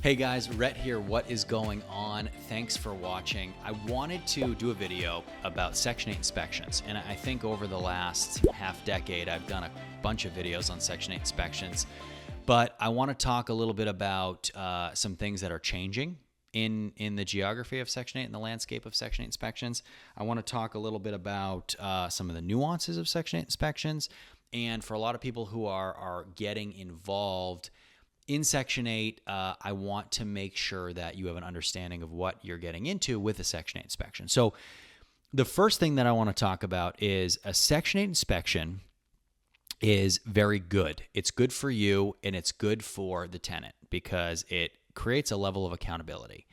Hey guys, Rhett here. What is going on? Thanks for watching. I wanted to do a video about Section 8 inspections, and I think over the last half decade, I've done a bunch of videos on Section 8 inspections, but I want to talk a little bit about some things that are changing in the geography of Section 8 and the landscape of Section 8 inspections. I want to talk a little bit about some of the nuances of Section 8 inspections, and for a lot of people who are getting involved in Section 8, I want to make sure that you have an understanding of what you're getting into with a Section 8 inspection. So the first thing that I want to talk about is a Section 8 inspection is very good. It's good for you and it's good for the tenant because it creates a level of accountability.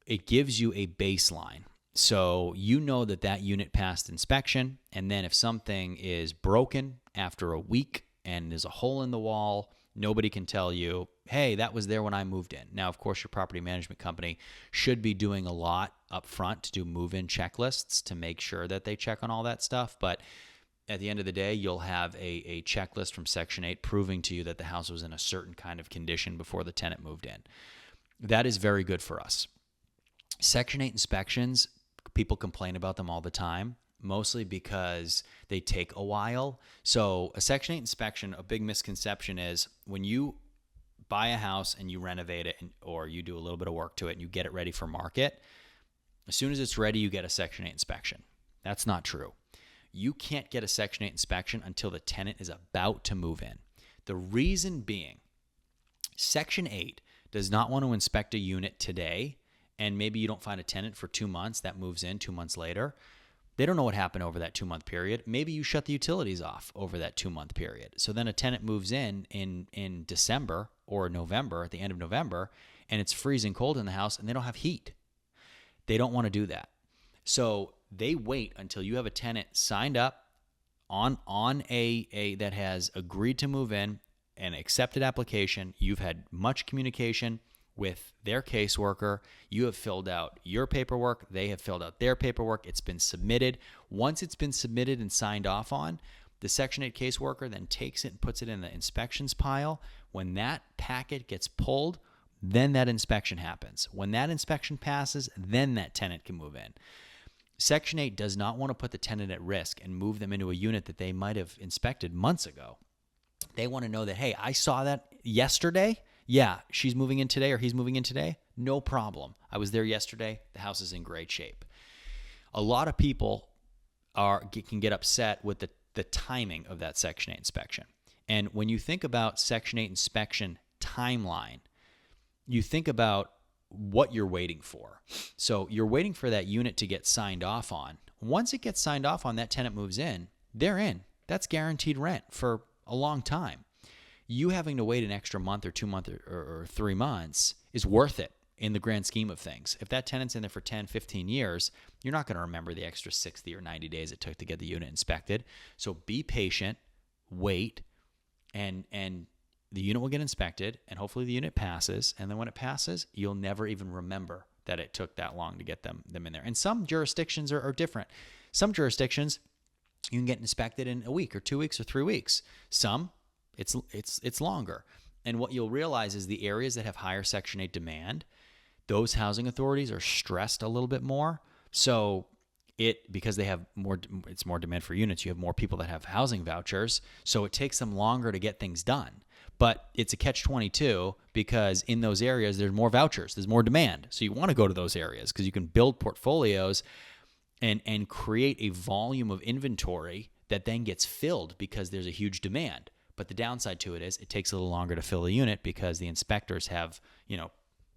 It gives you a baseline. So you know that that unit passed inspection, and then if something is broken after a week and there's a hole in the wall, nobody can tell you, hey, that was there when I moved in. Now, of course, your property management company should be doing a lot up front to do move-in checklists to make sure that they check on all that stuff. But at the end of the day, you'll have a checklist from Section 8 proving to you that the house was in a certain kind of condition before the tenant moved in. That is very good for us. Section 8 inspections, people complain about them all the time, mostly because they take a while. So a Section 8 inspection, a big misconception is when you buy a house and you renovate it or you do a little bit of work to it and you get it ready for market, as soon as it's ready, you get a Section 8 inspection. That's not true. You can't get a Section 8 inspection until the tenant is about to move in. The reason being, Section 8 does not want to inspect a unit today, and maybe you don't find a tenant for 2 months that moves in 2 months later. They don't know what happened over that 2-month period. Maybe you shut the utilities off over that 2-month period. So then a tenant moves in December or November, at the end of November, and it's freezing cold in the house and they don't have heat. They don't want to do that. So they wait until you have a tenant signed up on a that has agreed to move in, an accepted application. You've had much communication with their caseworker. You have filled out your paperwork. They have filled out their paperwork. It's been submitted. Once it's been submitted and signed off on, the Section 8 caseworker then takes it and puts it in the inspections pile. When that packet gets pulled, then that inspection happens. When that inspection passes, then that tenant can move in. Section 8 does not want to put the tenant at risk and move them into a unit that they might have inspected months ago. They want to know that, hey, I saw that yesterday. Yeah, she's moving in today or he's moving in today. No problem. I was there yesterday. The house is in great shape. A lot of people can get upset with the timing of that Section 8 inspection. And when you think about Section 8 inspection timeline, you think about what you're waiting for. So you're waiting for that unit to get signed off on. Once it gets signed off on, that tenant moves in, they're in. That's guaranteed rent for a long time. You having to wait an extra month or 2 months or 3 months is worth it in the grand scheme of things. If that tenant's in there for 10, 15 years, you're not going to remember the extra 60 or 90 days it took to get the unit inspected. So be patient, wait, and the unit will get inspected, and hopefully the unit passes. And then when it passes, you'll never even remember that it took that long to get them in there. And some jurisdictions are different. Some jurisdictions, you can get inspected in a week or 2 weeks or 3 weeks. Some, it's longer. And what you'll realize is the areas that have higher Section 8 demand, those housing authorities are stressed a little bit more. So because they have it's more demand for units, you have more people that have housing vouchers. So it takes them longer to get things done. But it's a catch-22 because in those areas, there's more vouchers, there's more demand. So you want to go to those areas because you can build portfolios and create a volume of inventory that then gets filled because there's a huge demand. But the downside to it is it takes a little longer to fill the unit because the inspectors have,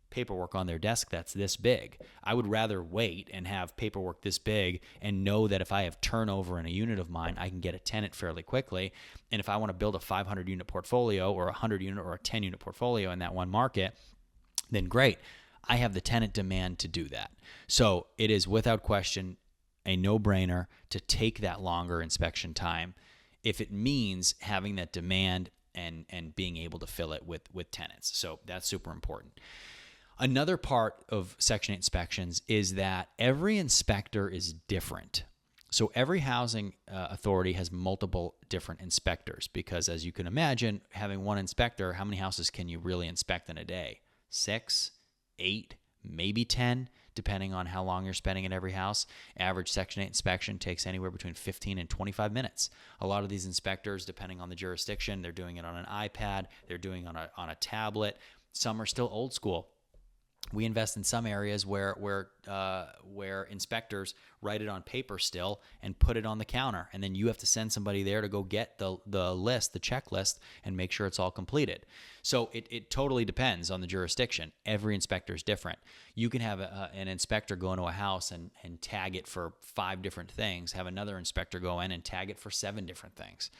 paperwork on their desk that's this big. I would rather wait and have paperwork this big and know that if I have turnover in a unit of mine, I can get a tenant fairly quickly. And if I want to build a 500 unit portfolio or a 100 unit or a 10 unit portfolio in that one market, then great. I have the tenant demand to do that. So it is without question a no-brainer to take that longer inspection time if it means having that demand and being able to fill it with tenants. So that's super important. Another part of Section 8 inspections is that every inspector is different. So every housing authority has multiple different inspectors because, as you can imagine, having one inspector, how many houses can you really inspect in a day? 6, 8, maybe 10, depending on how long you're spending at every house. Average Section 8 inspection takes anywhere between 15 and 25 minutes. A lot of these inspectors, depending on the jurisdiction, they're doing it on an iPad, they're doing it on a tablet. Some are still old school. We invest in some areas where inspectors write it on paper still and put it on the counter, and then you have to send somebody there to go get the list, the checklist, and make sure it's all completed. So it totally depends on the jurisdiction. Every inspector is different. You can have an inspector go into a house and tag it for 5 different things. Have another inspector go in and tag it for 7 different things.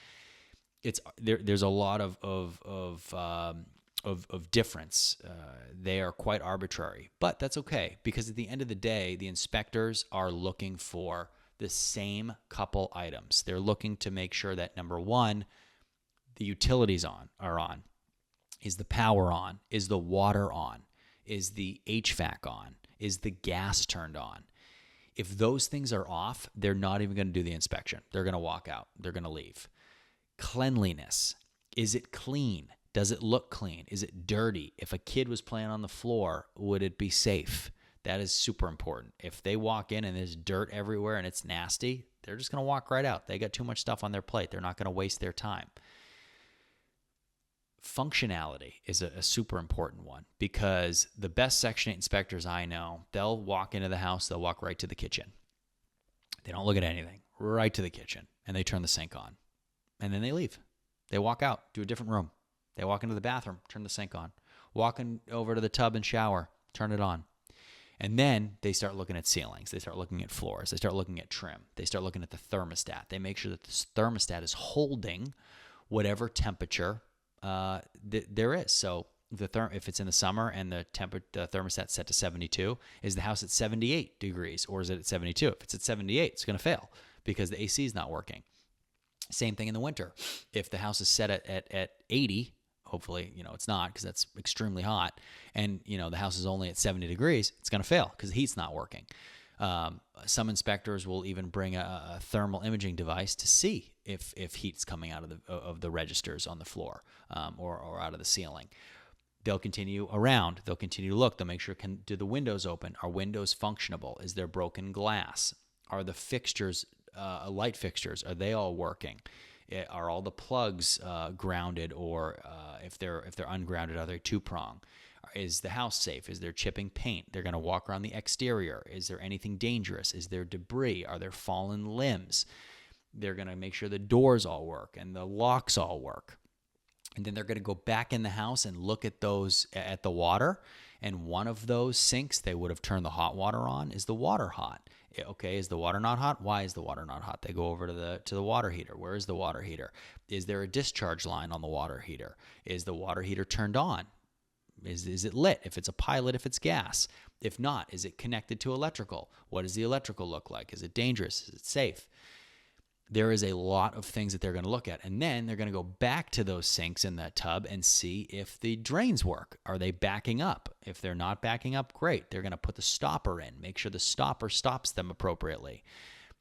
There's a lot of difference. They are quite arbitrary, but that's okay, because at the end of the day, the inspectors are looking for the same couple items. They're looking to make sure that, number one, the utilities are on. Is the power on? Is the water on? Is the HVAC on? Is the gas turned on? If those things are off, they're not even going to do the inspection. They're going to walk out. They're going to leave. Cleanliness. Is it clean? Does it look clean? Is it dirty? If a kid was playing on the floor, would it be safe? That is super important. If they walk in and there's dirt everywhere and it's nasty, they're just going to walk right out. They got too much stuff on their plate. They're not going to waste their time. Functionality is a super important one, because the best Section 8 inspectors I know, they'll walk into the house, they'll walk right to the kitchen. They don't look at anything, right to the kitchen, and they turn the sink on. And then they leave. They walk out to a different room. They walk into the bathroom, turn the sink on. Walking over to the tub and shower, turn it on. And then they start looking at ceilings. They start looking at floors. They start looking at trim. They start looking at the thermostat. They make sure that the thermostat is holding whatever temperature there is. So if it's in the summer and the thermostat's set to 72, is the house at 78 degrees or is it at 72? If it's at 78, it's going to fail because the AC is not working. Same thing in the winter. If the house is set at 80, hopefully, it's not, because that's extremely hot, and, the house is only at 70 degrees, it's going to fail because the heat's not working. Some inspectors will even bring a thermal imaging device to see if heat's coming out of the registers on the floor or out of the ceiling. They'll continue around. They'll continue to look. They'll make sure, do the windows open? Are windows functionable? Is there broken glass? Are the fixtures, light fixtures, are they all working? Are all the plugs grounded, or if they're ungrounded, are they 2-prong? Is the house safe? Is there chipping paint? They're going to walk around the exterior. Is there anything dangerous? Is there debris? Are there fallen limbs? They're going to make sure the doors all work and the locks all work. And then they're going to go back in the house and look at the water. And one of those sinks, they would have turned the hot water on. Is the water hot? Okay, is the water not hot? Why is the water not hot? They go over to the water heater. Where is the water heater? Is there a discharge line on the water heater? Is the water heater turned on? Is it lit? If it's a pilot, if it's gas. If not, is it connected to electrical? What does the electrical look like? Is it dangerous? Is it safe? There is a lot of things that they're going to look at. And then they're going to go back to those sinks in that tub and see if the drains work. Are they backing up? If they're not backing up, great. They're going to put the stopper in, make sure the stopper stops them appropriately.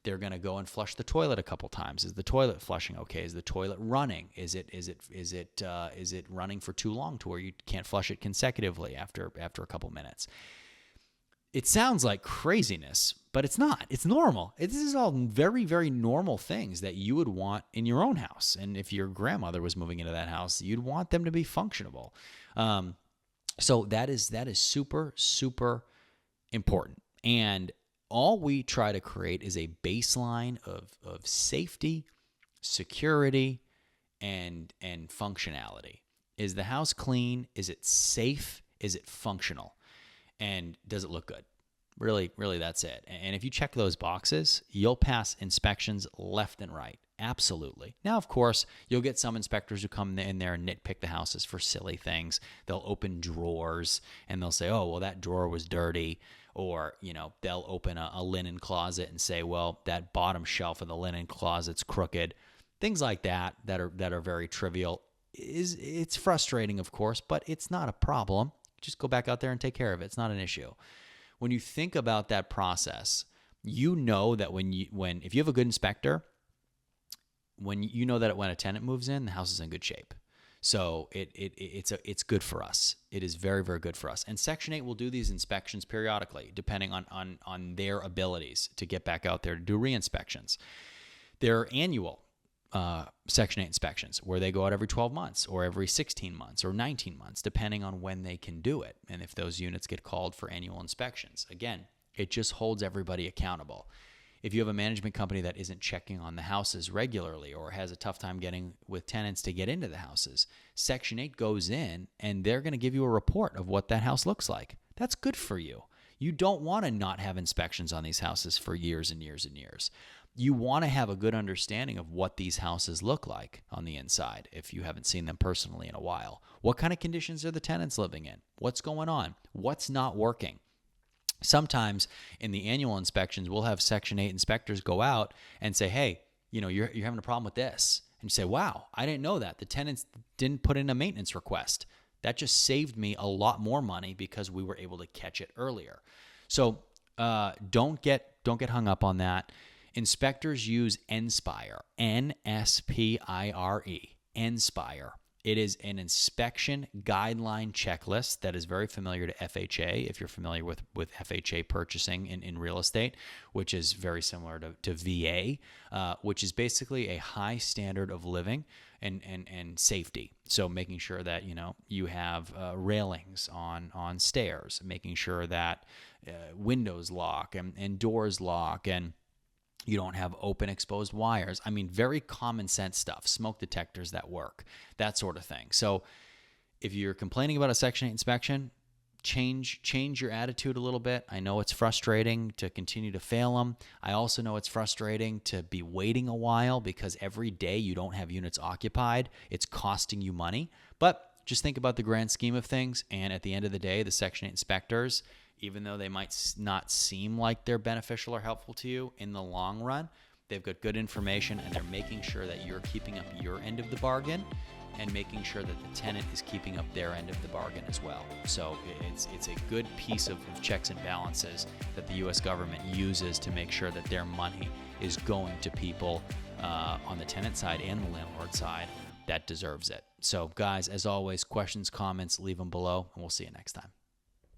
They're going to go and flush the toilet a couple times. Is the toilet flushing okay? Is the toilet running? Is it running for too long to where you can't flush it consecutively after a couple minutes? It sounds like craziness, but it's not. It's normal. This is all very, very normal things that you would want in your own house. And if your grandmother was moving into that house, you'd want them to be functional. So that is super, super important. And all we try to create is a baseline of safety, security, and functionality. Is the house clean? Is it safe? Is it functional? And does it look good? Really, really, that's it. And if you check those boxes, you'll pass inspections left and right. Absolutely. Now, of course, you'll get some inspectors who come in there and nitpick the houses for silly things. They'll open drawers and they'll say, oh, well, that drawer was dirty. Or, they'll open a linen closet and say, well, that bottom shelf of the linen closet's crooked. Things like that are very trivial. It's frustrating, of course, but it's not a problem. Just go back out there and take care of it. It's not an issue. When you think about that process, you know that if you have a good inspector, when a tenant moves in, the house is in good shape. So it's good for us. It is very, very good for us. And Section 8 will do these inspections periodically, depending on their abilities to get back out there to do re-inspections. They're annual Section 8 inspections, where they go out every 12 months or every 16 months or 19 months, depending on when they can do it and if those units get called for annual inspections. Again, it just holds everybody accountable. If you have a management company that isn't checking on the houses regularly or has a tough time getting with tenants to get into the houses, Section 8 goes in and they're going to give you a report of what that house looks like. That's good for you. You don't want to not have inspections on these houses for years and years and years. You want to have a good understanding of what these houses look like on the inside if you haven't seen them personally in a while. What kind of conditions are the tenants living in? What's going on? What's not working? Sometimes in the annual inspections, we'll have Section 8 inspectors go out and say, hey, you're having a problem with this. And you say, wow, I didn't know that. The tenants didn't put in a maintenance request. That just saved me a lot more money because we were able to catch it earlier. So don't get hung up on that. Inspectors use NSPIRE, NSPIRE, NSPIRE. It is an inspection guideline checklist that is very familiar to FHA, if you're familiar with FHA purchasing in real estate, which is very similar to VA, which is basically a high standard of living and safety. So making sure that you have railings on stairs, making sure that windows lock and doors lock, and you don't have open exposed wires. I mean, very common sense stuff, smoke detectors that work, that sort of thing. So if you're complaining about a Section 8 inspection, change your attitude a little bit. I know it's frustrating to continue to fail them. I also know it's frustrating to be waiting a while because every day you don't have units occupied, it's costing you money. But just think about the grand scheme of things. And at the end of the day, the Section 8 inspectors, even though they might not seem like they're beneficial or helpful to you in the long run, they've got good information and they're making sure that you're keeping up your end of the bargain and making sure that the tenant is keeping up their end of the bargain as well. So it's a good piece of checks and balances that the U.S. government uses to make sure that their money is going to people on the tenant side and the landlord side that deserves it. So guys, as always, questions, comments, leave them below, and we'll see you next time.